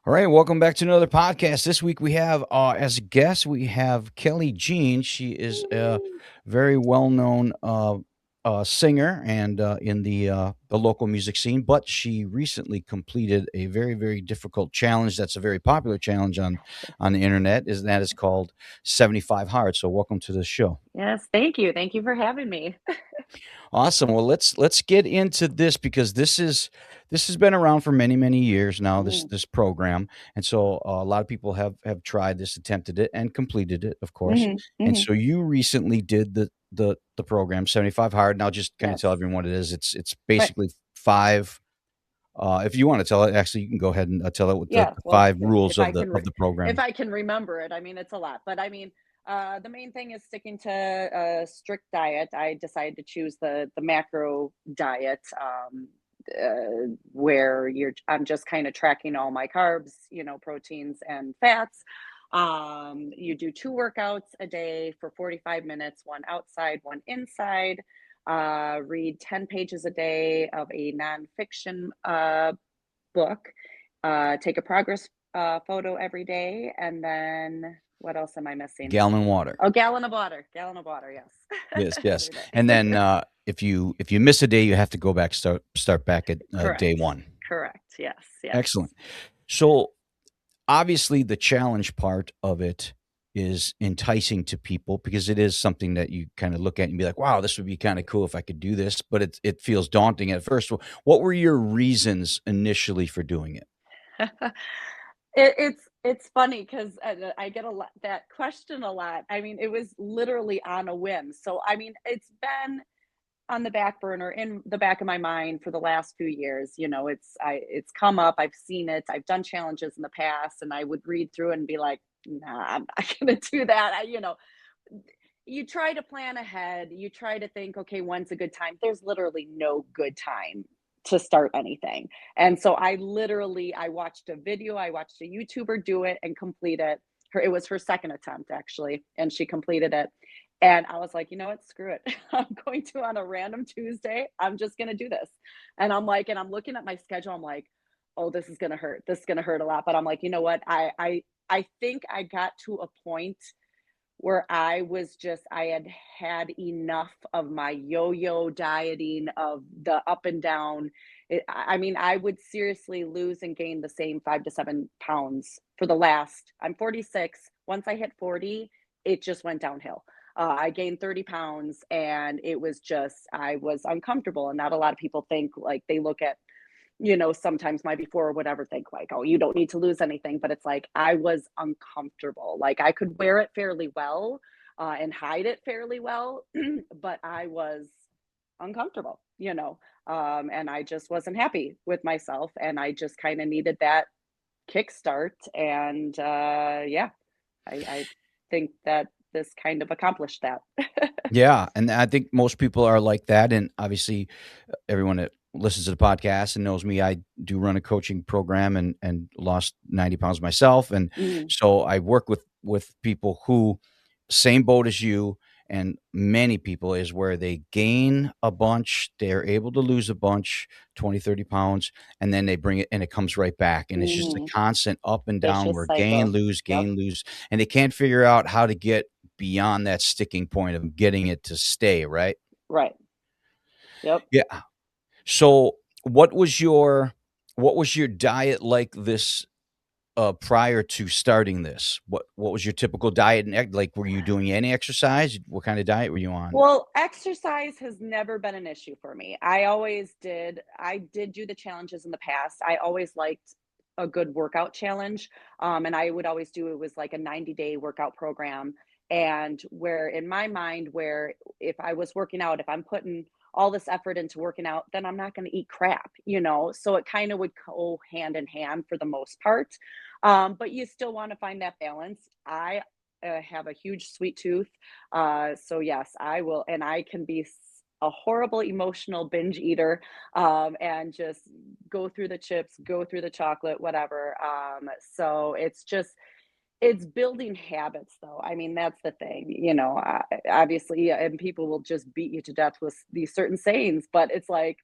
All right, welcome back to another podcast. This week we have as a guest we have Kelly Jean. She is a very well-known singer and in the local music scene, but she recently completed a very difficult challenge. That's a very popular challenge on the internet. That is called 75 Hard. So welcome to the show. Yes, thank you. Thank you for having me. Awesome. Well, let's get into this because this has been around for many years now. This Mm, this program, and so a lot of people have tried this, attempted it, and completed it, of course. mhm, And mhm. so you recently did the program 75 Hard. And I'll just kind of tell Yes. everyone what it is. It's Right. basically five. If you want to tell it, actually, you can go ahead and tell it with Yeah. the Well, five rules of the if program. I can remember it, I mean, it's a lot, but I mean, the main thing is sticking to a strict diet. I decided to choose the macro diet, where I'm just kind of tracking all my carbs, proteins and fats. You do two workouts a day for 45 minutes, one outside, one inside. Read 10 pages a day of a nonfiction book. Take a progress photo every day. And then what else am I missing? Gallon of water. Oh, gallon of water. Gallon of water, yes. Yes. Every And day. then if you miss a day, you have to go back start back at day Correct. one. Correct. Yes. Excellent. So obviously the challenge part of it is enticing to people because it is something that you kind of look at and be like, wow, this would be kind of cool if I could do this, but it feels daunting at first. What were your reasons initially for doing it? It's funny because I get that question a lot. I mean, it was literally on a whim. So I mean, it's been on the back burner in the back of my mind for the last few years. It's come up. I've seen it. I've done challenges in the past, and I would read through it and be like, nah, I'm not gonna do that. You try to plan ahead. You try to think, okay, when's a good time? There's literally no good time to start anything. And so I watched a video, I watched a YouTuber do it and complete it. It was her second attempt actually, and she completed it. And I was like, you know what? Screw it. I'm going to on a random Tuesday. I'm just going to do this. And I'm looking at my schedule. I'm like, oh, this is going to hurt. This is going to hurt a lot. But I'm like, you know what? I think I got to a point where I had had enough of my yo-yo dieting of the up and down. I mean, I would seriously lose and gain the same 5 to 7 pounds for the last, I'm 46. Once I hit 40, it just went downhill. I gained 30 pounds and I was uncomfortable. And not a lot of people think like they look at sometimes my before or whatever think like, oh, you don't need to lose anything. But it's like I was uncomfortable. Like I could wear it fairly well and hide it fairly well, but I was uncomfortable. And I just wasn't happy with myself. And I just kind of needed that kickstart. And yeah, I think that this kind of accomplished that. Yeah, and I think most people are like that, and obviously, everyone that listens to the podcast and knows me, I do run a coaching program and lost 90 pounds myself, and Mm, so I work with people who same boat as you and many people is where they gain a bunch, they're able to lose a bunch, 20, 30 pounds, and then they bring it and it comes right back, and it's just a mhm. constant up and down Vicious where cycle. Yep. gain, lose, and they can't figure out how to get beyond that sticking point of getting it to stay, right? Right. Yep. Yeah. So, what was your diet like this prior to starting this? What was your typical diet and like were you doing any exercise? What kind of diet were you on? Well, exercise has never been an issue for me. I did do the challenges in the past. I always liked a good workout challenge. And I would always do it was like a 90-day workout program. And where in my mind, where if I was working out, if I'm putting all this effort into working out, then I'm not going to eat crap. So it kind of would go hand in hand for the most part. But you still want to find that balance. I have a huge sweet tooth. So yes, I will, and I can be a horrible emotional binge eater, and just go through the chips, go through the chocolate, whatever. So It's building habits, though. I mean, that's the thing, obviously, and people will just beat you to death with these certain sayings, but it's like,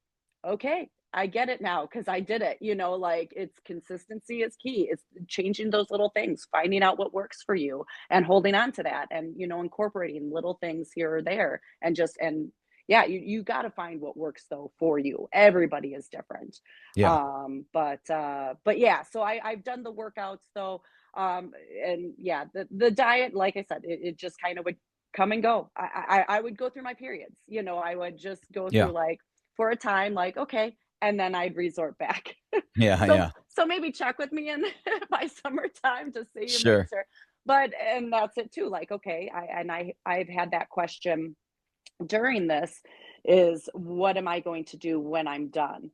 okay, I get it now because I did it. Like it's consistency is key. It's changing those little things, finding out what works for you and holding on to that and, incorporating little things here or there and yeah, you got to find what works though for you. Everybody is different. Yeah. But yeah, so I've done the workouts though. Um, and yeah, the diet, like I said, it just kind of would come and go. I would go through my periods. I would just go Yeah. through like for a time, like okay, and then I'd resort back. Yeah. so Yeah. so maybe check with me in by summertime to see you make Sure. sure. But and that's it too. Like okay, I've had that question during this is what am I going to do when I'm done?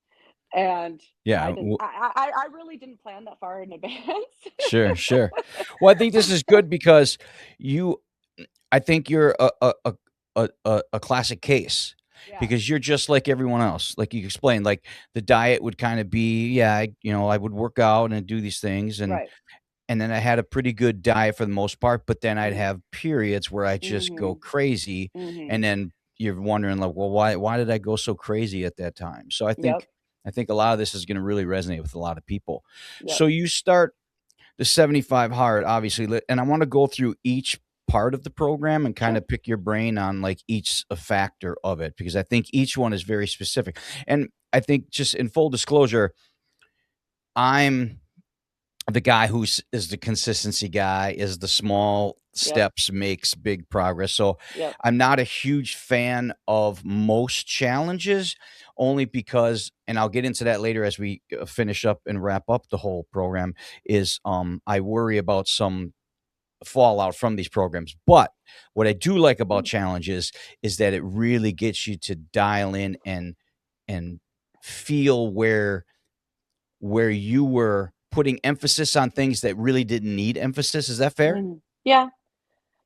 And Yeah. I didn't. I really didn't plan that far in advance. Sure. Sure. Well, I think this is good because you I think you're a classic case Yeah. because you're just like everyone else. Like you explained, like the diet would kind of be, yeah, I would work out and do these things, Right. and then I had a pretty good diet for the most part, but then I'd Mhm. have periods where I just go Mhm. crazy, Mhm. and then you're wondering like, well, why did I go so crazy at that time? So Yep. I think a lot of this is going to really resonate with a lot of people. Yep. So you start the 75 hard, obviously, and I want to go through each part of the program and kind Sure. of pick your brain on like each a factor of it because I think each one is very specific. And I think just in full disclosure, I'm the guy is the consistency guy, is the small Yep. steps makes big progress. So Yep. I'm not a huge fan of most challenges only because, and I'll get into that later as we finish up and wrap up the whole program, is I worry about some fallout from these programs. But what I do like about Mm. challenges is that it really gets you to dial in and feel where you were putting emphasis on things that really didn't need emphasis. Is that fair? Mhm. Yeah.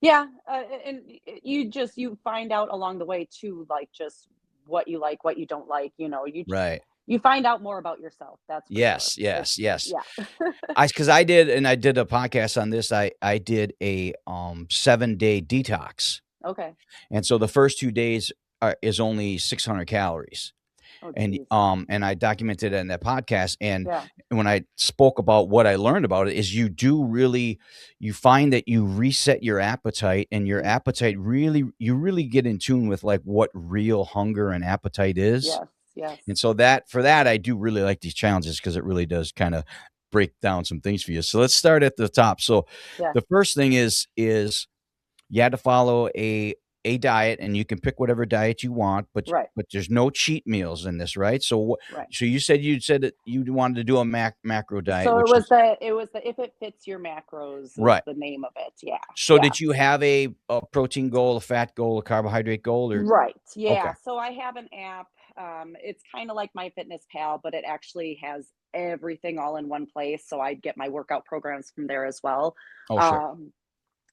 Yeah. And you find out along the way too, like just what you like, what you don't like. Right. You find out more about yourself. That's for sure. Yes, yes, yes. Yeah. Because I did a podcast on this. I did a 7-day detox, Okay. and so the first 2 days is only 600 calories. Oh, And, geez. and I documented it in that podcast, and Yeah. when I spoke about what I learned about it is you find that you reset your appetite, and your Mm. appetite you really get in tune with, like, what real hunger and appetite is, Yes. Yes. and so for that, I do really like these challenges because it really does kinda break down some things for you. So let's start at the top. So Yeah. the first thing is you had to follow a diet, and you can pick whatever diet you want, Right. but there's no cheat meals in this, right? So Right. so you said that you wanted to do a macro diet, So which is it was the if it fits your macros is right. the name of it. Yeah. So Yeah. did you have a protein goal, a fat goal, a carbohydrate goal, or Right. okay, Yeah. So I have an app. It's kind of like MyFitnessPal, but it actually has everything all in one place. So I get my workout programs from there as well. oh sure, Um,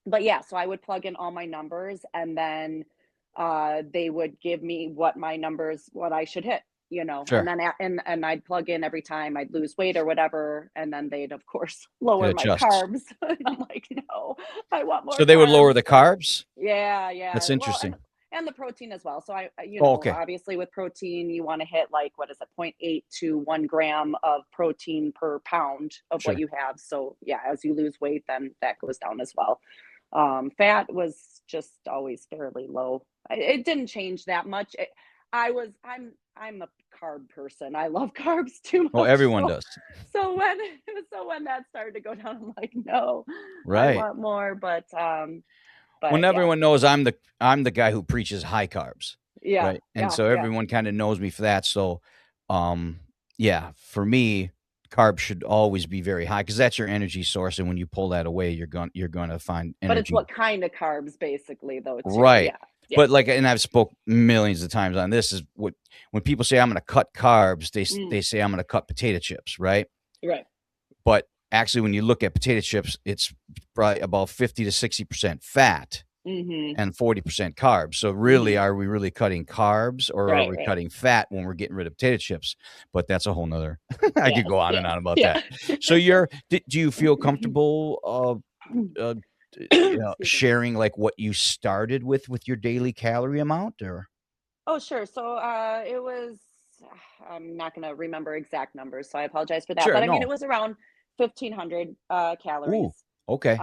but yeah, so I would plug in all my numbers and then they would give me what I should hit, and sure, then and I'd plug in every time I'd lose weight or whatever, and then they'd of course lower it my adjusts. carbs. And I'm like, no, I want So more they would lower carbs. the carbs. Yeah, That's yeah. Well, and interesting. and the protein as well. So Oh, okay, obviously with protein, you want to hit like what is it, 0.8 to 1 gram of protein per pound of what sure. you have. So yeah, as you lose weight, then that goes down as well. Fat was just always fairly low. It didn't change that much. I'm a carb person. I love carbs too Well, much. everyone So does, so when so when that started to go down, I'm like, no, I right? want more. When But yeah, everyone knows I'm the guy who preaches high carbs, yeah, right? And yeah, so yeah. everyone kinda knows me for that, so, yeah, for me, carbs should always be very high because that's your energy source, and when you pull that away, you're gonna find But it's energy what kind of carbs basically though too. right. Yeah. Yeah. But, like, and I've spoke millions of times on this, is what when people say, "I'm gonna cut carbs," Mm, they say, "I'm gonna cut potato chips," right? right. But, actually, when you look at potato chips, it's probably about 50 to 60% fat Mhm. and 40% carbs. So really, Mhm. are we really cutting carbs or are Right, we right. cutting fat when we're getting rid of potato chips? But that's a whole nother I could Yes, go on and yes, on about that. yeah. So do you feel comfortable uh, Excuse me. sharing like what you started with your daily calorie amount, or? Oh, sure. So it was, I'm not going to remember exact numbers, so I apologize for that. Sure, But I mean, no. it was around 1,500 Ooh, calories. okay,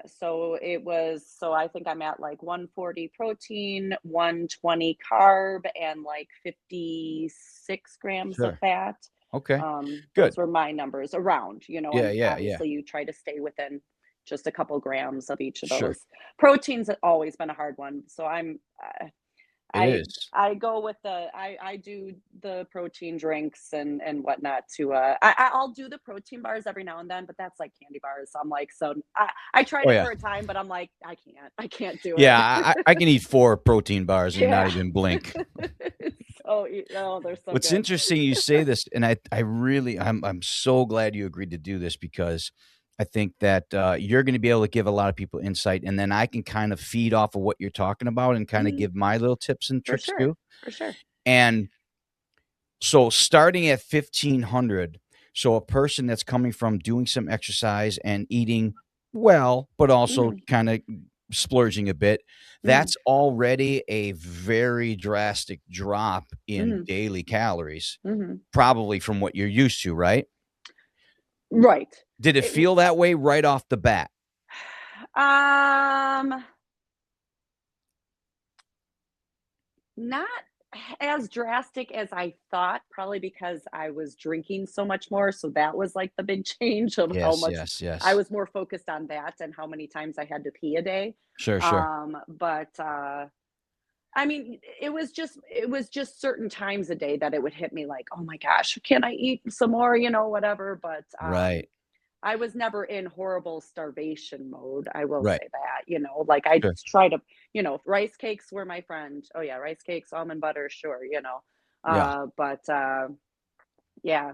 So it was, so I think I'm at like 140 protein, 120 carb, and like 56 grams of sure, fat. okay, good. Those were my numbers around, Yeah, and yeah, yeah, obviously you try to stay within just a couple grams of each of sure. those. Protein's always been a hard one. So It I is. I go with I do the protein drinks and whatnot to I'll do the protein bars every now and then, but that's like candy bars. So I'm like, so I tried Oh, it yeah. for a time, but I'm like, I can't do Yeah, it. I can eat 4 protein bars and not Yeah. even blink. So oh, they're so What's good. interesting you say this, and I really I'm so glad you agreed to do this because I think that, you're gonna be able to give a lot of people insight, and then I can kind of feed off of what you're talking about and kinda Mhm. give my little tips and For tricks sure. too. For sure. And so starting at 1,500, so a person that's coming from doing some exercise and eating well, but also Mhm. kinda splurging a bit, Mhm. that's already a very drastic drop in Mhm. daily calories, Mhm. probably from what you're used to, right? Right. Did it It feel that way right off the bat? um Not as drastic as I thought, probably because I was drinking so much more, so that was, like, the big change of how Yes, much yes, I yes. was more focused on that and how many times I had to pee a day. Sure, sure. But, I mean, it was just certain times a day that it would hit me like, "Oh my gosh, can I eat some more?" Whatever, but, Right, I was never in horrible starvation mode, I will right. say that, like, I Sure. try to rice cakes were my friend. Oh, yeah, rice cakes, almond butter, sure, Yeah. but, yeah,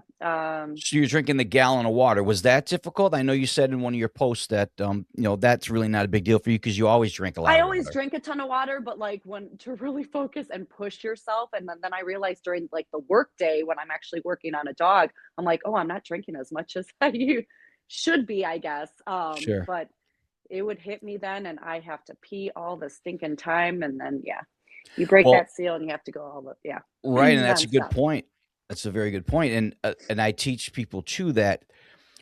So you're drinking the gallon of water. Was that difficult? I know you said in one of your posts that, that's really not a big deal for you because you always drink a lot I of always water. drink a ton of water, but, like, when to really focus and push yourself, and then I realized during, like, the work day when I'm actually working on a dog, I'm like, "Oh, I'm not drinking as much as I should be, I guess," Sure. but it would hit me then, and I have to pee all the stinking time, and then, yeah, you break Well, that seal, and you have to go all the yeah, right, and that's a good nonstop. point. That's a very good point, and I teach people too that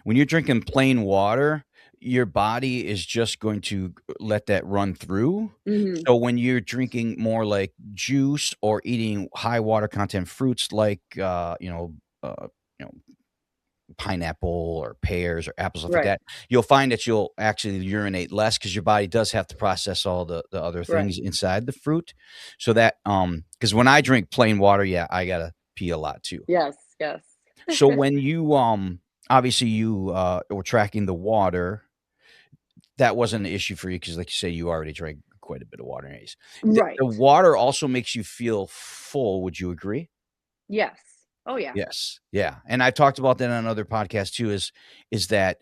when you're drinking plain water, your body is just going to let that run through. Mhm. So when you're drinking more like juice or eating high water content fruits like, you know, pineapple or pears or apples, stuff like Right, that, you'll find that you'll actually urinate less because your body does have to process all the other right. things inside the fruit. So that, because when I drink plain water, yeah, I gotta pee a lot too. Yes, yes. So when you, obviously you, were tracking the water, that wasn't an issue for you because, like you say, you already drank quite a bit of water anyways. The Right. water also makes you feel full, would you agree? Yes. Oh, yeah. Yes. Yeah, and I talked about that on other podcasts too, is that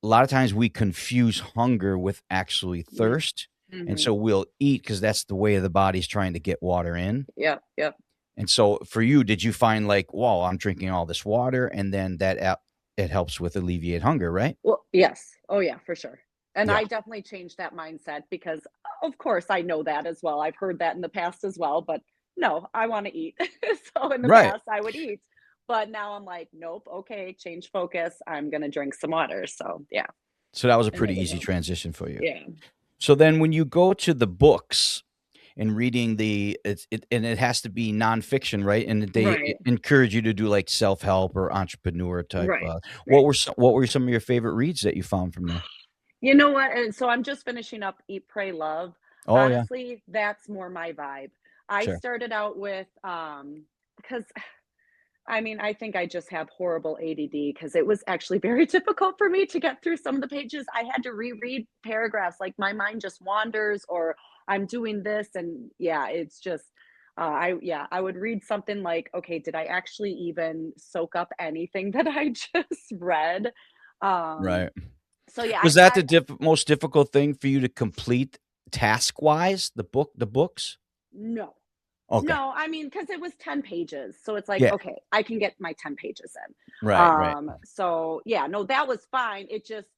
a lot of times we confuse hunger with actually Mm. thirst, and Mhm. so we'll eat because that's the way the body's trying to get water in, Yep, yep. and so for you, did you find like, "Wow, I'm drinking all this water," and then it helps with alleviate hunger, right? Well, yes. Oh, yeah, for sure. And Yeah. I definitely changed that mindset because, of course, I know that as well. I've heard that in the past as well, but no, I wanna eat. So in the Right. past, I would eat, but now I'm like, "Nope, okay, change focus. I'm gonna drink some water." So, yeah, So that was a and pretty it would easy help. transition for you. Yeah. So then when you go to the books and reading it has to be nonfiction, right? And they Right, encourage you to do, like, self-help or entrepreneur type, right, right. what were some of your favorite reads that you found from there? You know what? And so I'm just finishing up Eat, Pray, Love. Oh, yeah. Honestly, that's more my vibe. I Sure. started out with because I mean, I think I just have horrible ADD because it was actually very difficult for me to get through some of the pages. I had to reread paragraphs, like my mind just wanders, or I'm doing this, and yeah, it's just. I would read something like, okay, did I actually even soak up anything that I just read? Um, Right. so yeah, Was that the most difficult thing for you to complete task-wise, the books? no. Okay. No, I mean, because it was 10 pages, so it's like, Yeah. "Okay, I can get my 10 pages in." Right, right. So, yeah, no, that was fine, it just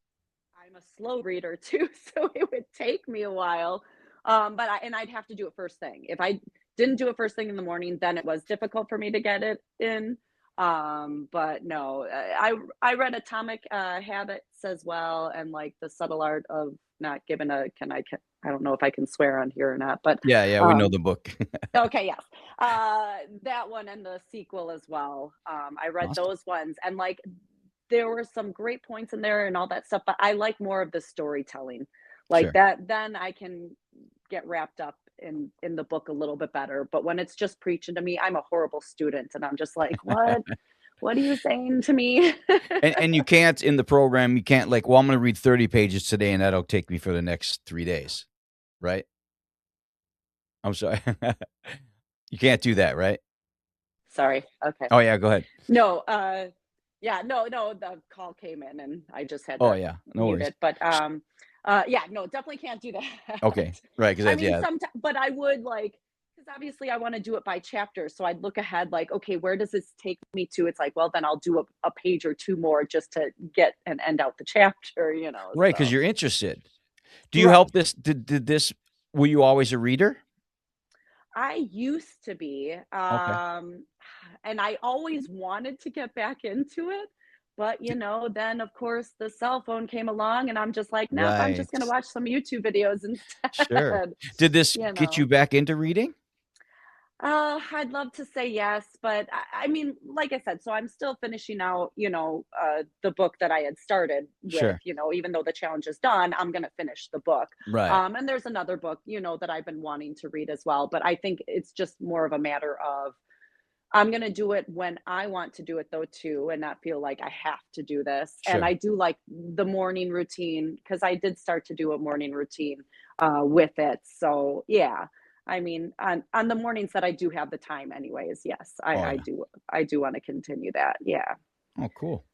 I'm a slow reader too, so it would take me a while. I'd have to do it first thing. If I didn't do it first thing in the morning, then it was difficult for me to get it in. But no, I read Atomic Habits as well, and like The Subtle Art of Not Giving a I don't know if I can swear on here or not, but Yeah, yeah, we know um the book. okay, yes. That one and the sequel as well. I read Awesome. those ones, and like there were some great points in there and all that stuff, but I like more of the storytelling. Like Sure. that, then I can get wrapped up in the book a little bit better. But when it's just preaching to me, I'm a horrible student, and I'm just like, what? What are you saying to me? And you can't in the program, you can't like, well, I'm gonna read 30 pages today and that'll take me for the next 3 days, right? I'm sorry. You can't do that, right? Sorry. Okay. Oh, yeah, go ahead. No, yeah, no, the call came in and I just had Oh, to yeah, no mute worries. it. But yeah, no, definitely can't do that. Okay, right, 'cause I that's mean, yeah, but I would like, because obviously I want to do it by chapter. So I'd look ahead, like, okay, where does this take me to? It's like, well, then I'll do a page or two more just to get and end out the chapter, you know. right, because 'cause So you're interested. Do you right. help this did this were you always a reader? I used to be, Okay. and I always wanted to get back into it, but, D then, of course, the cell phone came along, and I'm just like, "Nope, I'm right. just gonna watch some YouTube videos Sure. instead." Did this You get you know? back into reading? I'd love to say yes, but I mean, like I said, so I'm still finishing out, the book that I had started with, Sure. even though the challenge is done, I'm going to finish the book. Right. And there's another book, that I've been wanting to read as well, but I think it's just more of a matter of I'm going to do it when I want to do it though too, and not feel like I have to do this. And Sure. I do like the morning routine because I did start to do a morning routine with it. So yeah, I mean, on the mornings that I do have the time, anyways. Yes, Oh, I yeah. do. I do want to continue that. Yeah, Oh, cool.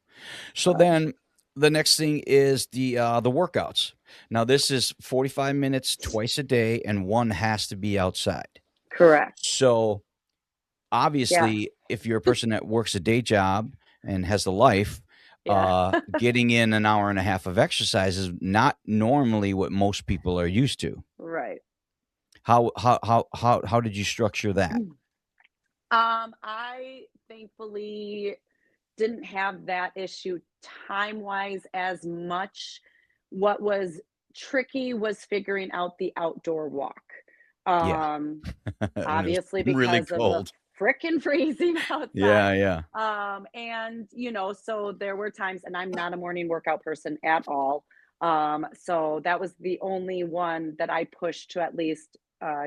So but then the next thing is the workouts. Now this is 45 minutes twice a day and one has to be outside. correct. So Yeah, obviously, if you're a person that works a day job and has a life, yeah, getting in an hour and a half of exercise is not normally what most people are used to. right. How did you structure that? I thankfully didn't have that issue time-wise as much. What was tricky was figuring out the outdoor walk. Yeah, Um, when it was Obviously really because of the cold. frickin' freezing Yeah, outside. yeah, And, so there were times, and I'm not a morning workout person at all. So that was the only one that I pushed to at least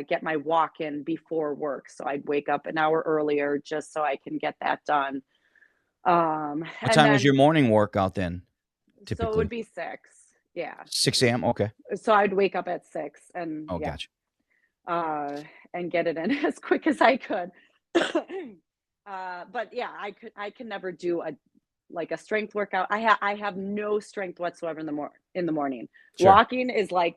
get my walk in before work. So I'd wake up an hour earlier just so I can get that done. What And time was your then, morning workout then, so it would typically? be 6. Yeah. 6 AM? Okay. So I'd wake up at 6 and Oh, yeah, gotcha. uh, and get it in as quick as I could. But yeah, I can never do a strength workout. I have no strength whatsoever in the morning. Sure. Walking is like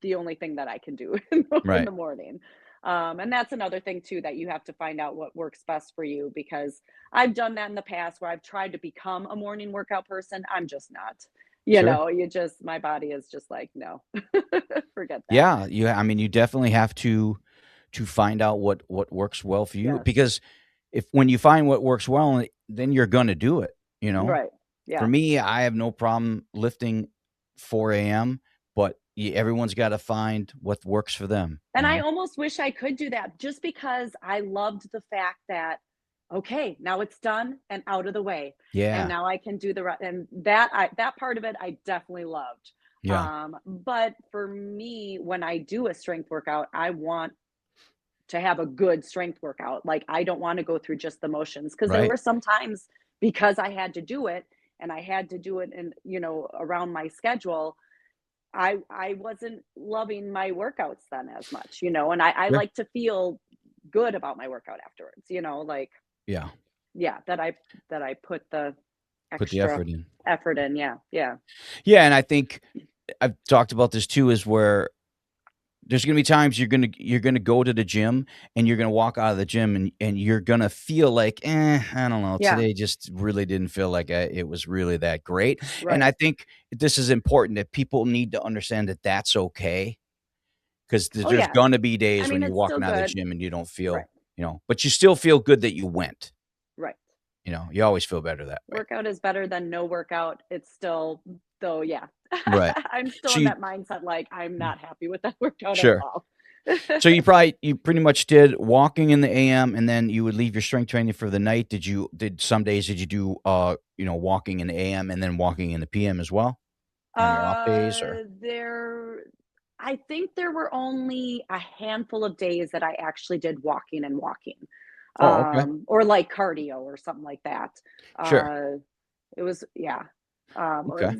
the only thing that I can do in Right. the morning. And that's another thing too that you have to find out what works best for you because I've done that in the past where I've tried to become a morning workout person. I'm just not. Sure. My body is just like, no, forget that. Yeah, I mean, you definitely have to find out what works well for you Yes. because if when you find what works well, then you're gonna do it, you know? Right. For Yeah. me, I have no problem lifting 4 AM, but everyone's gotta find what works for them, And you I know? almost wish I could do that just because I loved the fact that, okay, now it's done and out of the way. And Yeah, now I can do and that part of it I definitely loved. yeah, But for me, when I do a strength workout, I want to have a good strength workout. Like I don't want to go through just the motions because there right. were some times because I had to do it and I had to do it in, around my schedule. I wasn't loving my workouts then as much, and I Yeah, like to feel good about my workout afterwards, like, yeah, yeah, that I put the put the extra effort in. effort in. Yeah, yeah. Yeah, and I think I've talked about this too is where there's gonna be times you're gonna go to the gym and you're gonna walk out of the gym and you're gonna feel like, I don't know, Yeah, today just really didn't feel like it was really that great. And I right. think this is important that people need to understand that that's okay, because Oh, there's yeah. gonna be I days when mean, you're it's still walking out of the good. gym and you don't Right, feel, but you still feel good that you went. right. You always feel better that way. Workout is better than no workout. It's still though, yeah. Right. I'm still So in you that mindset, like, I'm not happy with that workout at Sure. all. So you pretty much did walking in the AM, and then you would leave your strength training for the night. Did some days did you do, walking in the AM and then walking in the PM as well on your off days, or? There I think there were only a handful of days that I actually did walking and walking, Oh, okay. or like cardio or something like that. Sure. Uh, it was yeah, Okay.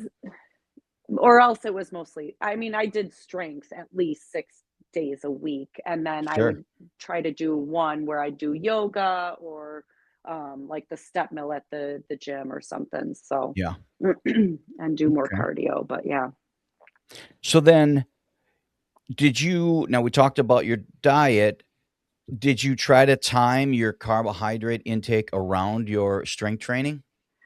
or else it was mostly I mean, I did strength at least 6 days a week, and then I Sure. would try to do one where I do yoga or, like the step mill at the gym or something, so Yeah. and do more Okay. cardio, but yeah. So then now we talked about your diet. Did you try to time your carbohydrate intake around your strength training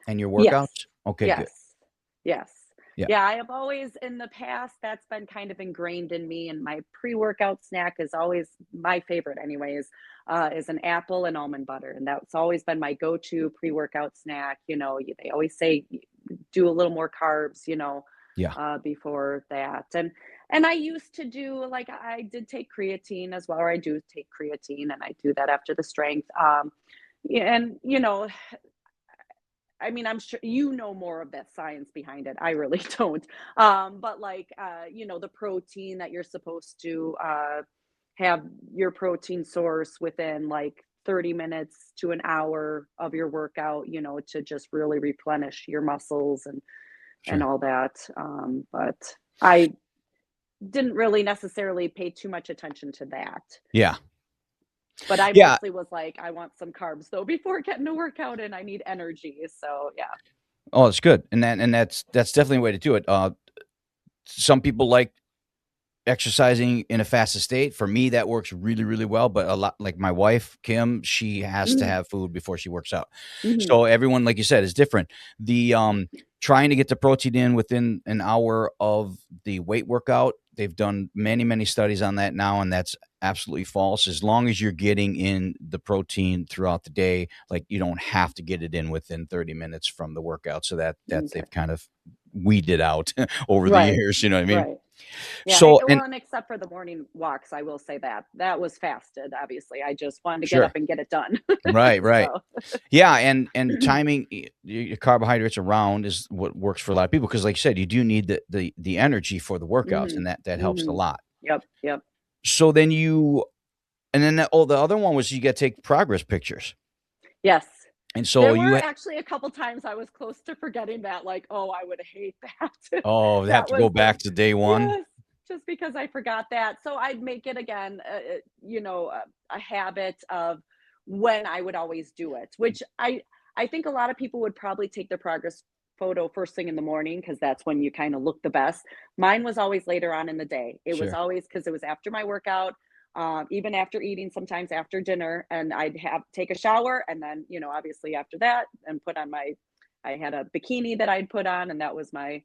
and your Yes. workouts? Okay, good. Yes. Yes. Yeah. Yeah, I have always in the past, that's been kind of ingrained in me, and my pre-workout snack is always my favorite anyways, is an apple and almond butter, and that's always been my go-to pre-workout snack, they always say do a little more carbs, Yeah. before that, and I used to do like, I did take creatine as well, or I do take creatine, and I do that after the strength, yeah, and, I mean, I'm sure you know more of that science behind it. I really don't. But like, the protein that you're supposed to have your protein source within like 30 minutes to an hour of your workout, to just really replenish your muscles and Sure. all that. But I didn't really necessarily pay too much attention to that. Yeah. But I Yeah. mostly was like, I want some carbs though before getting a workout and I need energy. So yeah. Oh, it's good. That's definitely a way to do it. Some people like exercising in a fasted state. For me, that works really, really well. But a lot like my wife, Kim, she has to Mhm. have food before she works out. Mhm. So everyone, like you said, is different. The Trying to get the protein in within an hour of the weight workout, they've done many, many studies on that now, and that's absolutely false. As long as you're getting in the protein throughout the day, like you don't have to get it in within 30 minutes from the workout. So that Okay. they've kind of weeded out over the Right. years, you know what I mean? Right. Yeah, So and well, and except for the morning walks, I will say that. That was fasted, obviously. I just wanted to get up Sure. and get it done. Right, right. So Yeah, and timing your carbohydrates around is what works for a lot of people because, like you said, you do need the energy for the workouts, and Mhm. that helps a Mhm. lot. Yep, yep. So then the other one was you got to take progress pictures, Yes. and so There you were actually a couple times I was close to forgetting that, like, "Oh, I would hate that." oh, they have That to was go the back to day one. yes, just because I forgot that. So I'd make it again, a habit of when I would always do it, which I think a lot of people would probably take their progress photo first thing in the morning because that's when you kinda look the best. Mine was always later on in the day. It was Sure, always because it was after my workout, even after eating, sometimes after dinner, and I'd have take a shower, and then, obviously after that, and put on my I had a bikini that I'd put on, and that was my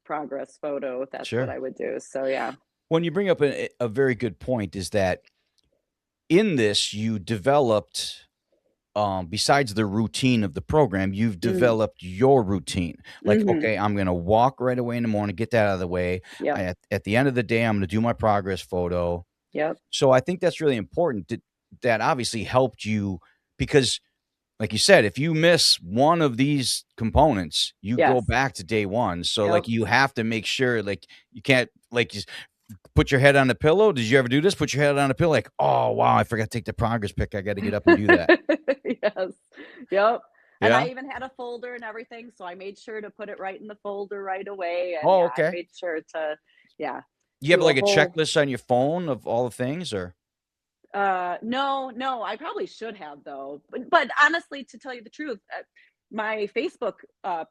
progress photo. That's what sure. I would do. So yeah. When you bring up a very good point, is that in this you developed, besides the routine of the program, you've Mm, developed your routine. Like, mhm. okay, I'm going to walk right away in the morning, get that out of the way. Yep. At the end of the day, I'm going to do my progress photo. Yep. So I think that's really important. That obviously helped you because, like you said, if you miss one of these components, you go Yes. back to day one. So like Yep. you have to make sure, like you can't like just put your head on the pillow. Did you ever do this? Put your head on the pillow, like, oh wow, I forgot to take the progress pic. I got to get up and do that. Yes. Yep. And Yeah. I even had a folder and everything, so I made sure to put it right in the folder right away, and Oh, yeah, I okay. made sure to yeah, You have do a like a whole checklist on your phone of all the things, or no, no, I probably should have though. But honestly, to tell you the truth, my Facebook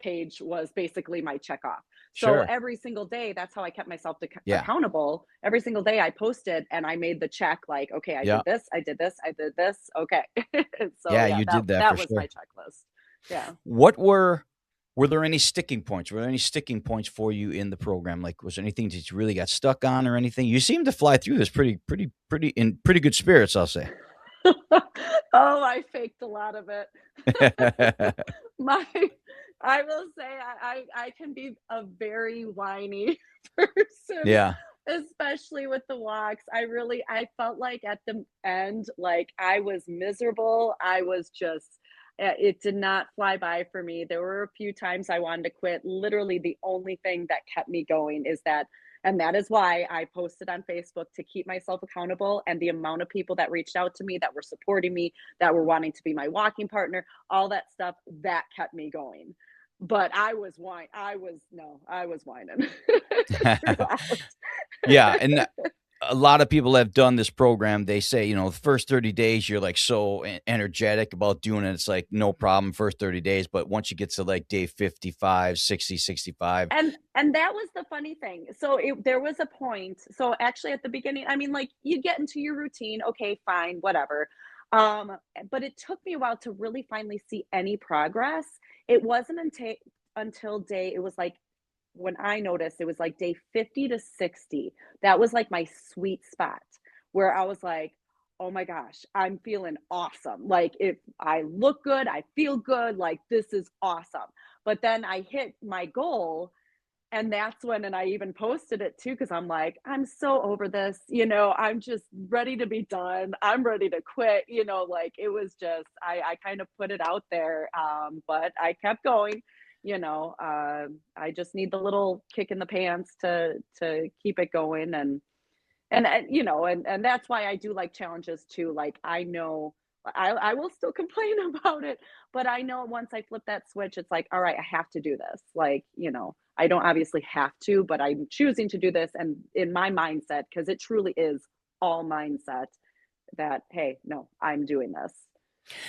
page was basically my checkoff. So Sure. every single day, that's how I kept myself Yeah. accountable. Every single day I posted and I made the check like, okay, I Yeah. did this, I did this, I did this. Okay. So Yeah, yeah, you that did that for that was my sure. checklist. Yeah. What were there any sticking points? Were there any sticking points for you in the program? Like, was there anything that you really got stuck on or anything? You seem to fly through this pretty in pretty good spirits, I'll say. Oh, I faked a lot of it. My I will say I can be a very whiny person, Yeah. especially with the walks. I felt like at the end, like I was miserable. I was just it did not fly by for me. There were a few times I wanted to quit. Literally the only thing that kept me going is that, and that is why I posted on Facebook to keep myself accountable, and the amount of people that reached out to me that were supporting me, that were wanting to be my walking partner, all that stuff that kept me going. But I was no, I was whining throughout. Yeah, and a lot of people have done this program. They say, the first 30 days, you're like so energetic about doing it. It's like no problem first 30 days. But once you get to like day 55, 60, 65, And that was the funny thing. So there was a point. So actually, at the beginning, I mean, like you get into your routine. Okay, fine, whatever. But it took me a while to really finally see any progress. It wasn't until day. It was like when I noticed it was like day 50 to 60. That was like my sweet spot where I was like, oh my gosh, I'm feeling awesome. Like if I look good, I feel good. Like this is awesome. But then I hit my goal, and that's when, and I even posted it too, because I'm like, I'm so over this, I'm just ready to be done. I'm ready to quit, like it was just, I kind of put it out there. But I kept going, I just need the little kick in the pants to keep it going. And that's why I do like challenges too. Like I know I will still complain about it, but I know once I flip that switch, it's like, all right, I have to do this. Like, I don't obviously have to, but I'm choosing to do this. And in my mindset, because it truly is all mindset that, hey, no, I'm doing this.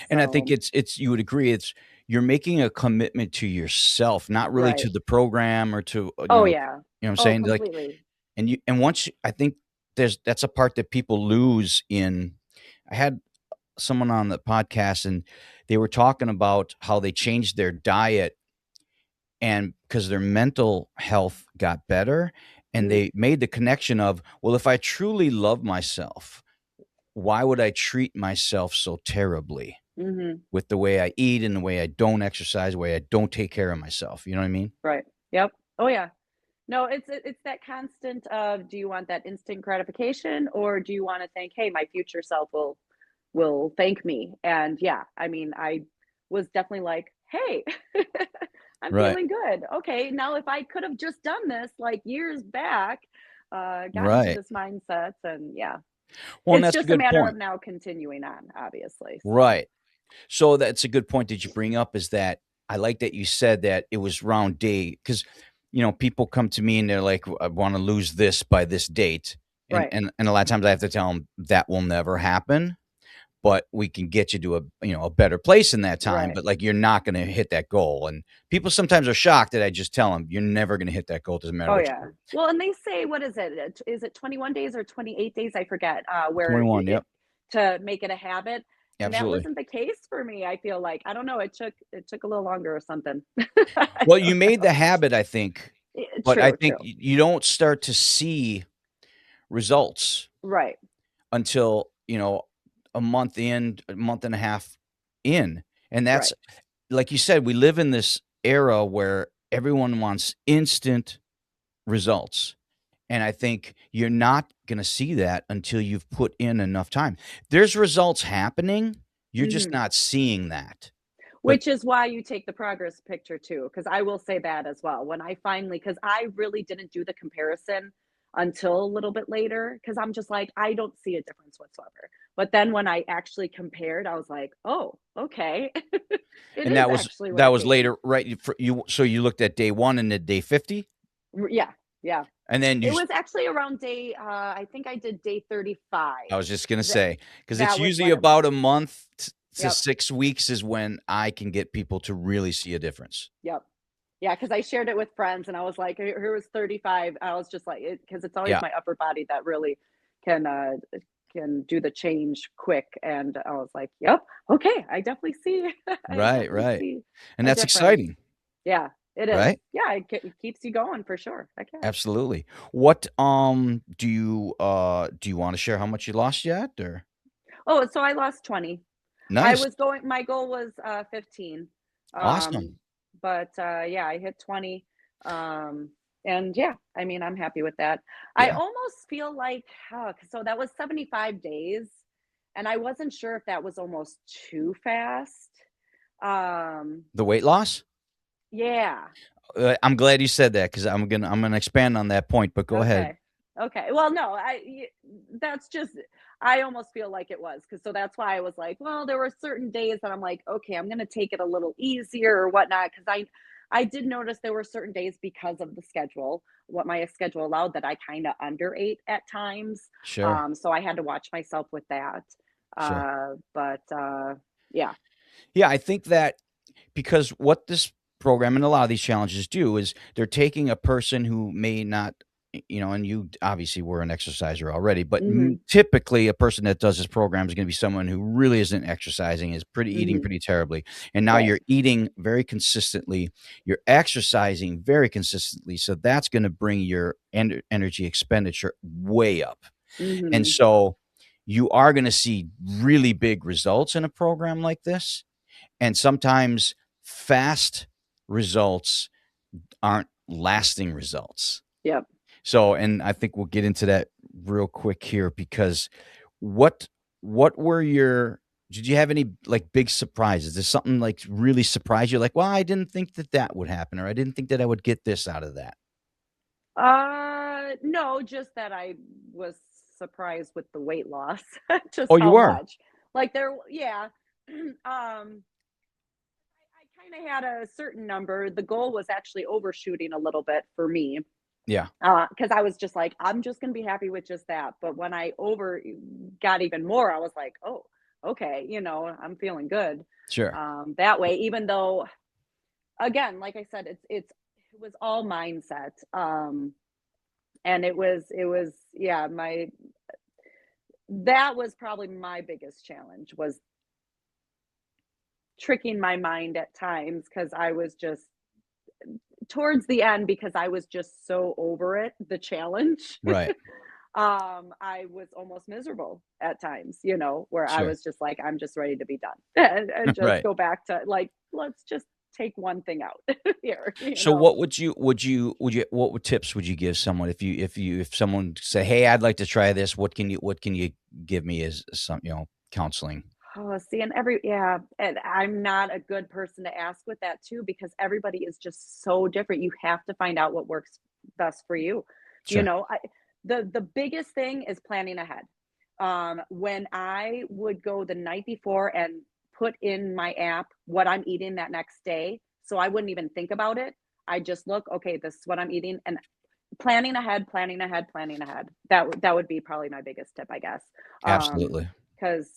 and I think So, it's you would agree you're making a commitment to yourself, not really right. to the program or to Oh, yeah. what I'm Oh, saying, like, completely. and once I think that's a part that people lose in. I had someone on the podcast and they were talking about how they changed their diet and because their mental health got better and Mm, they made the connection of, well, if I truly love myself, why would I treat myself so terribly hmm. with the way I eat and the way I don't exercise, the way I don't take care of myself? You know what I mean? Right. Yep. Oh, yeah. No, it's that constant of, do you want that instant gratification, or do you want to think, hey, my future self will thank me? And yeah, I mean, I was definitely like, hey, I'm Right. feeling good. Okay, now if I could have just done this like years back, gotten to Right. this mindset, and yeah, Well, and it's that's a just a good matter of point. now continuing on, obviously. So Right. So that's a good point that you bring up is that I like that you said that it was round day because people come to me and they're like, I want to lose this by this date. And, right, and and a lot of times I have to tell them that will never happen, but we can get you to a better place in that time. right. But like you're not going to hit that goal. And people sometimes are shocked that I just tell them you're never going to hit that goal. Doesn't matter Oh, what you yeah. do. Well, and they say, what is it? Is it 21 days or 28 days? I forget, where 21. Yep. to make it a habit. And that Absolutely. wasn't the case for me. I feel like, I don't know, it took a little longer or something. I Well, you don't made know. the habit, I think, but I True, think true. you don't start to see results Right, until, a month in, a month and a half in. And that's right. like you said, we live in this era where everyone wants instant results. And I think you're not going to see that until you've put in enough time. There's results happening. You're just Hmm. not seeing that. But Which is why you take the progress picture too, because I will say that as well. When I finally, because I really didn't do the comparison until a little bit later, because I'm just like, I don't see a difference whatsoever. But then when I actually compared, I was like, oh, okay. It and is that was actually that was working. later, right? For you, so you looked at day 1 and then day 50, Yeah, yeah. and then It was actually around day, I think I did day I 35. was just gonna That say because it's that was usually when it about a month to Yep. 6 weeks is when I can get people to really see a difference. Yep. Yeah, because I shared it with friends and I was like, here was 35. I was just like, because it's always Yeah. my upper body that really can can do the change quick. And I was like, yep, okay, I definitely see, I Right, definitely right. see And a that's difference. exciting, Yeah, it is. right? Yeah, it keeps you going for sure. Heck yeah. Absolutely. What, do you wanna share how much you lost yet, or Oh, so I lost 20. I Nice. was going, my goal was 15. Um, Awesome. but yeah, I hit 20. Um, and yeah, I mean, I'm happy with that. I Yeah. almost feel like, so that was 75 days, and I wasn't sure if that was almost too fast. Um, The weight loss? yeah. I'm glad you said that because I'm gonna expand on that point, but go ahead. Okay. Okay. Well, no, that's just, I almost feel like it was, because so that's why I was like, well, there were certain days that I'm like, okay, I'm gonna take it a little easier or whatnot, because I did notice there were certain days because of the schedule, what my schedule allowed, that I kind of underate at times. Sure, So I had to watch myself with that. sure. But yeah. Yeah, I think that because what this program and a lot of these challenges do is they're taking a person who may not, and you obviously were an exerciser already, but Mhm. typically a person that does this program is going to be someone who really isn't exercising, is pretty eating Mhm. pretty terribly, and now Right. you're eating very consistently, you're exercising very consistently, so that's going to bring your energy expenditure way up, and Mhm. so you are going to see really big results in a program like this, and sometimes fast results aren't lasting results. Yep. So, and I think we'll get into that real quick here because what what were your did you have any like big surprises? Did something like really surprise you? Like, well, I didn't think that that would happen, or I didn't think that I would get this out of that. No, just that I was surprised with the weight loss, just Oh, you how were? much. Like yeah. I kind of had a certain number. The goal was actually overshooting a little bit for me. Yeah, Because I was just like, I'm just gonna be happy with just that. But when I over got even more, I was like, oh, okay, I'm feeling good. sure. That way, even though, again, like I said, it was all mindset. And it was, yeah, my that was probably my biggest challenge, was tricking my mind at times, because I was just towards the end, because I was just so over it, the challenge. Right. I was almost miserable at times, where I Sure. was just like, I'm just ready to be done, and just Right. go back to, like, let's just take one thing out here, So what what tips would you give someone if someone say, "Hey, I'd like to try this. What can you give me as some, counseling?" Oh, see, yeah, and I'm not a good person to ask with that too, because everybody is just so different. You have to find out what works best for you. You Sure. know, I, the biggest thing is planning ahead. When I would go the night before and put in my app what I'm eating that next day, so I wouldn't even think about it. I just look, okay, this is what I'm eating, and planning ahead, planning ahead, planning ahead. That would be probably my biggest tip, I guess. Absolutely. Because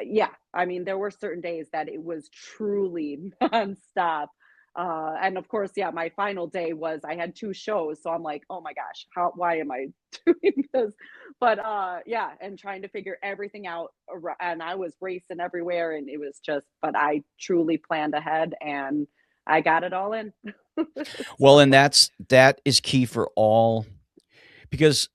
yeah, I mean, there were certain days that it was truly nonstop. And of course, yeah, my final day was, I had two shows, so I'm like, oh my gosh, why am I doing this? But yeah, and trying to figure everything out, and I was racing everywhere, and it was just, but I truly planned ahead, and I got it all in. Well, So and that is key for all because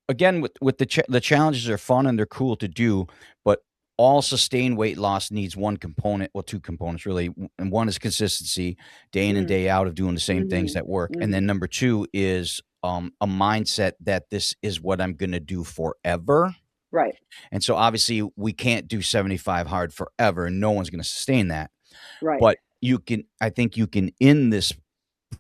again, with the challenges are fun and they're cool to do, but all sustained weight loss needs one component, well, 2 components really, and one is consistency, day in and mm, day out of doing the same things mhm, that work, and then mhm, number 2 is, a mindset that this is what I'm gonna do forever, right, and so, obviously, we can't do 75 hard forever, and no one's gonna sustain that, right, but I think you can in this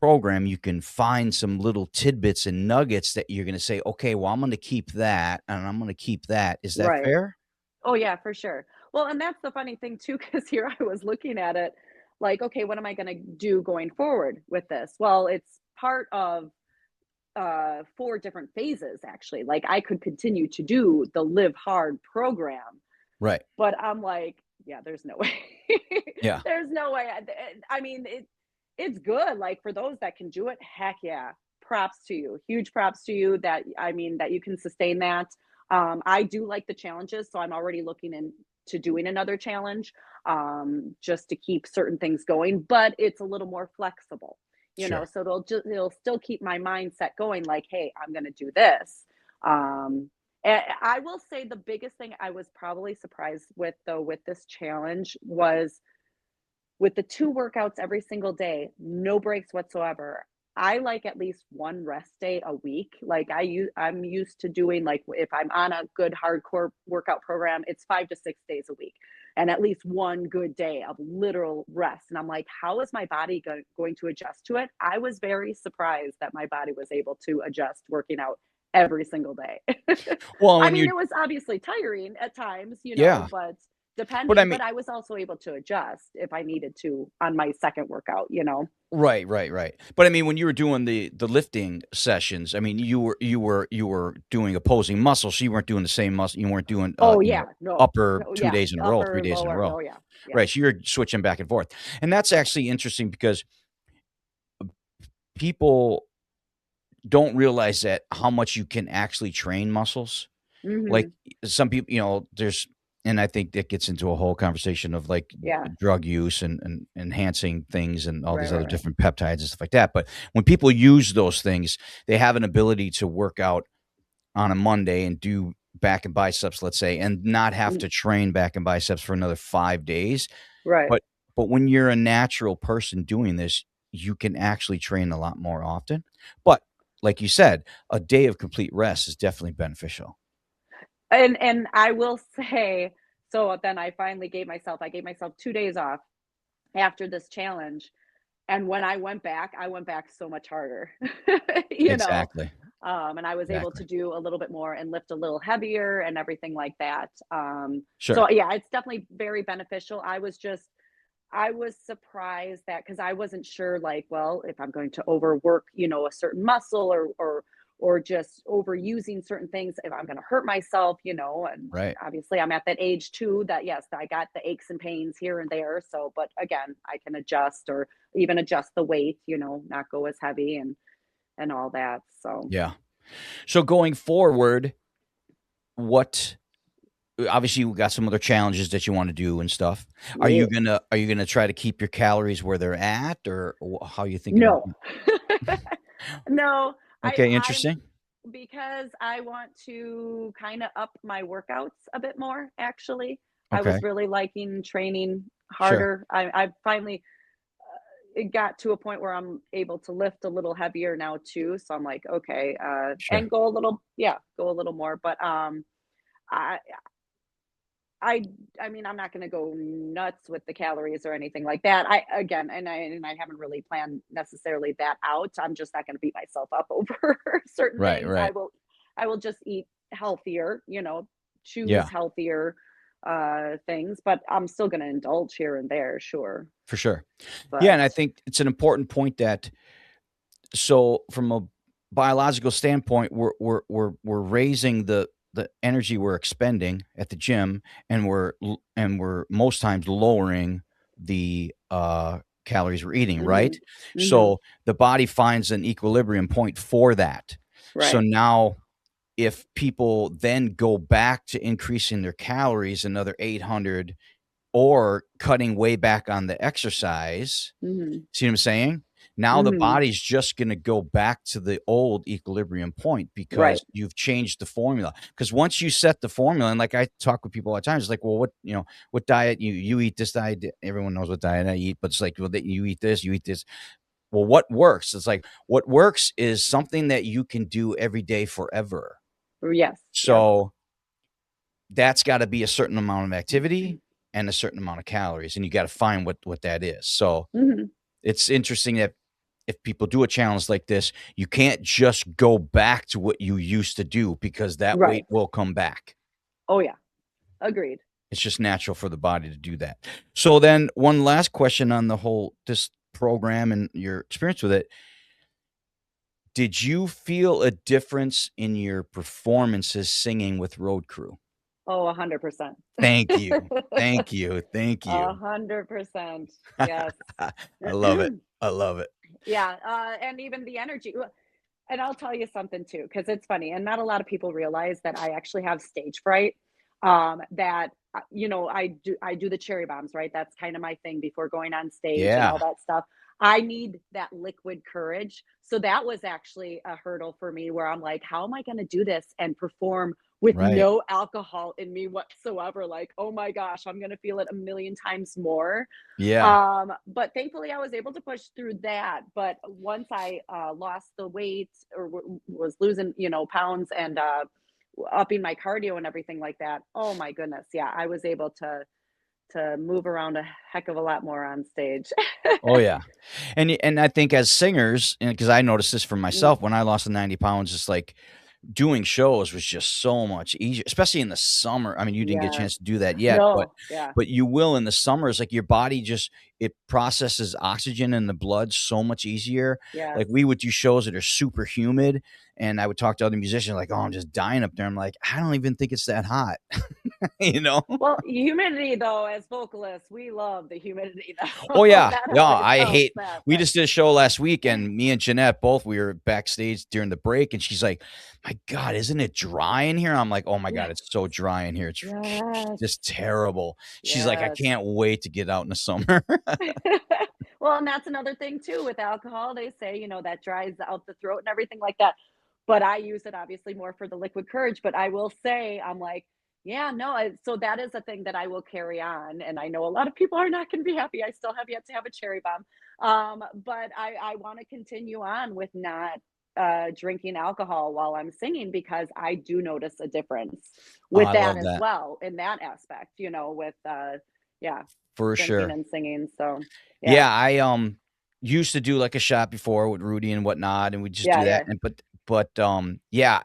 program, you can find some little tidbits and nuggets that you're gonna say, "Okay, well, I'm gonna keep that, and I'm gonna keep that." Is that right. fair? Oh, yeah, for sure. Well, and that's the funny thing too, because here I was looking at it like, okay, what am I going to do going forward with this? Well, it's part of four different phases, actually. Like, I could continue to do the Live Hard program, Right. but I'm like, yeah, there's no way. Yeah, There's no way. I mean, it's good. Like for those that can do it, heck yeah. Props to you. Huge props to you that I mean that you can sustain that. I do like the challenges, so I'm already looking into doing another challenge just to keep certain things going, but it's a little more flexible, sure. so it'll still keep my mindset going like, hey, I'm going to do this. And I will say the biggest thing I was probably surprised with though with this challenge was with the 2 workouts every single day, no breaks whatsoever. I like at least 1 rest day a week. Like I'm used to doing like if I'm on a good hardcore workout program, it's 5 to 6 days a week and at least 1 good day of literal rest. And I'm like, how is my body going to adjust to it? I was very surprised that my body was able to adjust working out every single day. Well, I when mean, you're it was obviously tiring at times, yeah, but but I depending, mean but I was also able to adjust if I needed to on my second workout. right, right, right. But I mean, when you were doing the lifting sessions, I mean, you were doing opposing muscles, so you weren't doing the same muscle. You weren't doing Oh yeah, no, upper no, 2 yeah, days in a row, 3 upper, days in a lower. row. Oh yeah, yeah, Right, so you're switching back and forth. And that's actually interesting because people don't realize that how much you can actually train muscles. Like, hmm some people, there's and I think that gets into a whole conversation of, like, yeah, drug use and enhancing things and all right, these right, other right. different peptides and stuff like that, but when people use those things, they have an ability to work out on a Monday and do back and biceps, let's say, and not have Mm, to train back and biceps for another 5 days, right. but when you're a natural person doing this, you can actually train a lot more often, but like you said, a day of complete rest is definitely beneficial. And I will say, so then I gave myself 2 days off after this challenge, and when I went back so much harder, you know. Exactly, And I was able to exactly. do a little bit more and lift a little heavier and everything like that. So Sure. yeah, it's definitely very beneficial. I was surprised that because I wasn't sure, like, well, if I'm going to overwork, a certain muscle or just overusing certain things, if I'm going to hurt myself, and Right. obviously I'm at that age too that yes, I got the aches and pains here and there. So, but again, I can adjust or even adjust the weight, not go as heavy and all that. So. Yeah. So going forward, what obviously you got some other challenges that you wanna do and stuff. Yeah. Are you gonna try to keep your calories where they're at, or how are you thinking about No. No, Okay, I'm interesting. because I want to kinda up my workouts a bit more, actually. I Okay. was really liking training Sure. harder. I finally it got to a point where I'm able to lift a little heavier now too, so I'm like, "Okay," Sure. and go a little more, but, I I I mean, I'm not gonna go nuts with the calories or anything like that. I again, and I haven't really planned necessarily that out. I'm just not gonna beat myself up over certain Right, things. right. I will just eat healthier, choose Yeah, healthier things, but I'm still gonna indulge here and there, sure. for sure. Yeah, But and I think it's an important point that so from a biological standpoint, we're raising the energy we're expending at the gym, and we're most times lowering the calories we're eating, right? mhm. Mhm. So the body finds an equilibrium point for that. So Right. now if people then go back to increasing their calories another 800 or cutting way back on the exercise, Mhm. see what I'm saying? Now the Mhm. body's just gonna go back to the old equilibrium point Right. because you've changed the formula. Because once you set the formula, and like I talk with people all the time, it's like, well, what diet you eat this diet, everyone knows what diet I eat, but it's like, well, you eat this, you eat this. Well, what works? It's like what works is something that you can do every day forever. Yes. Yep. So that's gotta be a certain amount of activity and a certain amount of calories, and you gotta find what that is. So Mhm. it's interesting that if people do a challenge like this, you can't just go back to what you used to do because that weight Right. will come back. Oh, yeah. Agreed. It's just natural for the body to do that. So then one last question on the whole this program and your experience with it. Did you feel a difference in your performances singing with road crew? Oh, 100%. Thank you. Thank you. Thank you. 100%. Yes. I love it. I love it. Yeah, and even the energy. And I'll tell you something too, because it's funny, and not a lot of people realize that I actually have stage fright. That I do the cherry bombs, right? That's kind of my thing before going on stage and all Yeah. that stuff. I need that liquid courage. So that was actually a hurdle for me where I'm like, how am I going to do this and perform with Right. no alcohol in me whatsoever? Like, oh my gosh, I'm going to feel it a million times more. Yeah. But thankfully, I was able to push through that. But once I lost the weight or was losing, pounds and upping my cardio and everything like that, oh my goodness, yeah, I was able to move around a heck of a lot more on stage. Oh, yeah. And I think as singers, because I noticed this for Mm, myself when I lost the 90 pounds, it's like doing shows was just so much easier, especially in the summer. I mean, you didn't get a yes. chance to do that yet, but No. Yeah. you will in the summers. Like your body just it processes oxygen in the blood so much easier. Yes. Like we would do shows that are super humid, and I would talk to other musicians like, "Oh, I'm just dying up there." I'm like, "I don't even think it's that hot," you know? Well, humidity though, as vocalists, we love the humidity though. Oh, yeah. That Yeah, always I helps hate that. we just did a show last week, and me and Jeanette both, we were backstage during the break, and she's like, "My god, isn't it dry in here?" I'm like, "Oh my god, Yes. it's so dry in here. It's Yes. just terrible." She's like, "I Yes. can't wait to get out in the summer." Well, and that's another thing too with alcohol. They say, that dries out the throat and everything like that. But I use it obviously more for the liquid courage. But I will say, I'm like, yeah, no. So that is a thing that I will carry on. And I know a lot of people are not going to be happy. I still have yet to have a cherry bomb. But I want to continue on with not drinking alcohol while I'm singing because I do notice a difference Oh, with I that love as that. well in that aspect, with yeah, For drinking sure. and singing, so, yeah. Yeah, I, used to do, like, a shot before with Rudy and whatnot, and we just Yeah, do that, yeah. and yeah,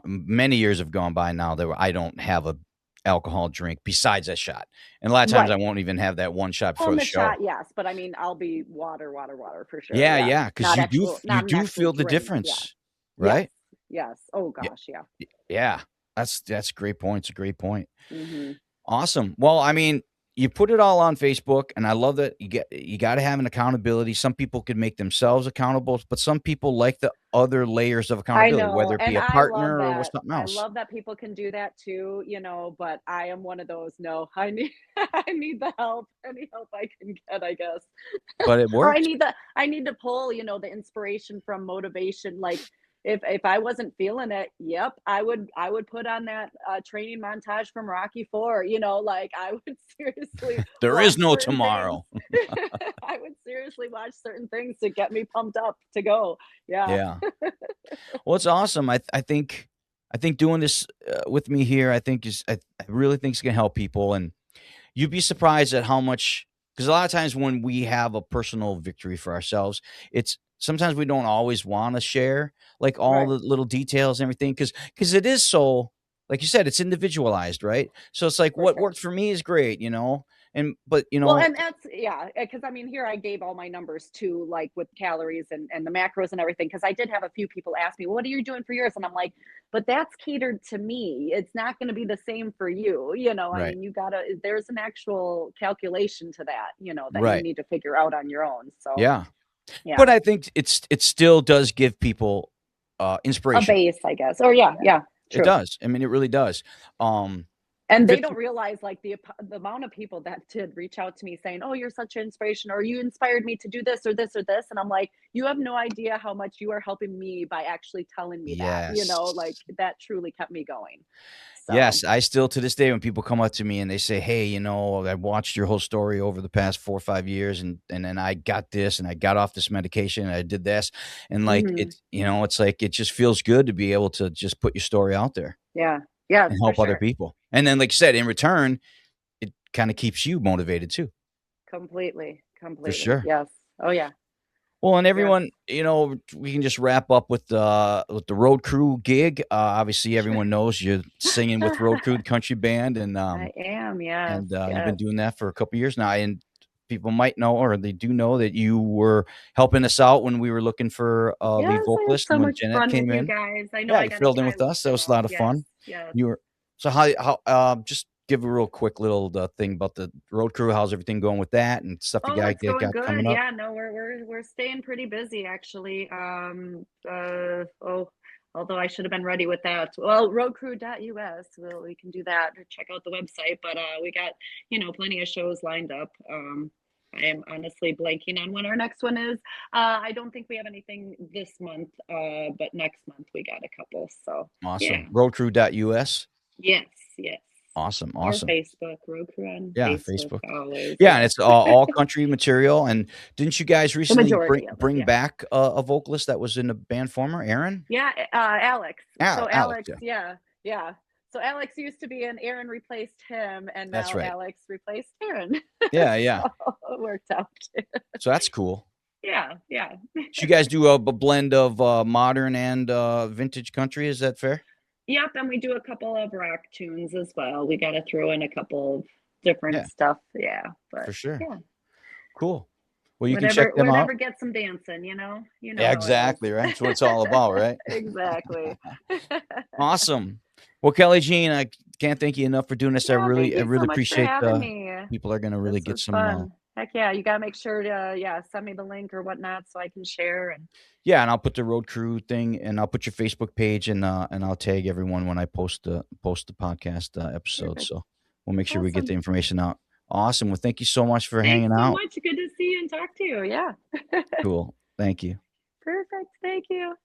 many years have gone by now that I don't have a alcohol drink besides that shot, and a lot of times I Right. won't even have that one shot Well, before in the the show. shot, yes, but I mean, I'll be water, water, water for sure, Yeah, yeah. yeah, because Not actual you not an do actual feel the drink, yeah. difference, Yes, right? yes. Oh Yeah, gosh, yeah. yeah, that's a great point, it's a great point. Mhm. Awesome. Well, I mean, you put it all on Facebook, and I love that you gotta have an accountability. Some people could make themselves accountable, but some people like the other layers of I accountability, know, whether it be and a I love partner or with that. something I else. love that people can do that too, but I am one of those, no, I need I need the help, any help I can get, I guess. But it Or works. I need to pull, the inspiration from motivation. Like if I wasn't feeling it, yep, I would put on that training montage from Rocky 4, like I would seriously There is watch no certain things. tomorrow. I would seriously watch certain things to get me pumped up to go. Yeah. Yeah. Well, it's awesome. I think doing this, with me here, I really think it's gonna help people, and you'd be surprised at how much, because a lot of times when we have a personal victory for ourselves, it's sometimes we don't always wanna share, like, all Right. the little details and everything, because it is so, like you said, it's individualized, right? So it's like For what sure. worked for me is great, and but, Well, and that's yeah, because I mean, here I gave all my numbers too, like with calories and the macros and everything. Because I did have a few people ask me, "What are you doing for yours?" And I'm like, "But that's catered to me. It's not going to be the same for you." I right, mean, there's an actual calculation to that, that you right, need to figure out on your own. So, yeah. yeah, But I think it still does give people, a inspiration. base, I guess. Or yeah, yeah, It true. does. I mean, it really does. Um, And they don't 50 realize, like, the amount of people that did reach out to me saying, "Oh, you're such an inspiration," or "You inspired me to do this or this or this," and I'm like, "You have no idea how much you are helping me by actually telling me that," like, Yes. that truly kept me going. So Yes, I still to this day when people come up to me and they say, "Hey, I watched your whole story over the past 4 or 5 years and then I got this and I got off this medication and I did this." And like mhm. it's like it just feels good to be able to just put your story out there Yeah. Yes, and for help other sure. people. And then like you said, in return, it kind of keeps you motivated too, Completely, for completely. sure. Yes. Oh, yeah. Well, and Yes. everyone, we can just wrap up with the road crew gig. Obviously, Sure. everyone knows you're singing with road crew, the country band, I am, yes, and you've been yes. doing that for a couple years now. And people might know, or they do know, that you were helping us out when we were looking for a lead Yes, I had vocalist, so and when much Jeanette fun with came you in, guys. I know yeah, I you gotta filled in get I with us. That was a so, lot of yes, fun. yes. You were So just give a real quick little thing about the road crew. How's everything going with that and stuff you Oh, it's going got good. coming up? Yeah, no, we're staying pretty busy actually. Although I should have been ready with that. Well, roadcrew.us, well, we can do that or check out the website, but we got, plenty of shows lined up. I am honestly blanking on when our next one is. I don't think we have anything this month, but next month we got a couple. So, Awesome. yeah. Roadcrew.us. Yes, yes. Awesome. Or Awesome. Facebook, Road Crew on Yeah, Facebook Facebook. always. Yeah, and Yeah. it's all country material. And didn't you guys The recently majority of it, bring yeah. back a vocalist that was in the band former, Aaron? Yeah, Alex. So Alex, Alex, yeah. yeah, yeah. So Alex used to be, and Aaron replaced him, and That's now right. Alex replaced Aaron. Yeah, So yeah. it worked out. So that's cool. Yeah, yeah. So you guys do a blend of modern and vintage country. Is that fair? Yep, and we do a couple of rock tunes as well. We got to throw in a couple of different Yeah, stuff. Yeah, but for sure. yeah, Cool. Well, you can check whatever, them out. whatever gets some dancing. You know Yeah, how it is. exactly, right? That's what it's all about, right? Exactly. Awesome. Well, Kelly Jean, I can't thank you enough for doing this. Yeah, thank I you so really much for appreciate having me. people are going to really This get was some fun. Heck yeah, you gotta make sure to, yeah, send me the link or whatnot so I can share. And yeah, and I'll put the road crew thing and I'll put your Facebook page and I'll tag everyone when I post the podcast episode. perfect. So we'll make sure we get the Awesome. information out. Awesome. Well, thank you so much for Thanks hanging so out. much. Good to see you and talk to you. Yeah. Cool. Thank you. Perfect. Thank you.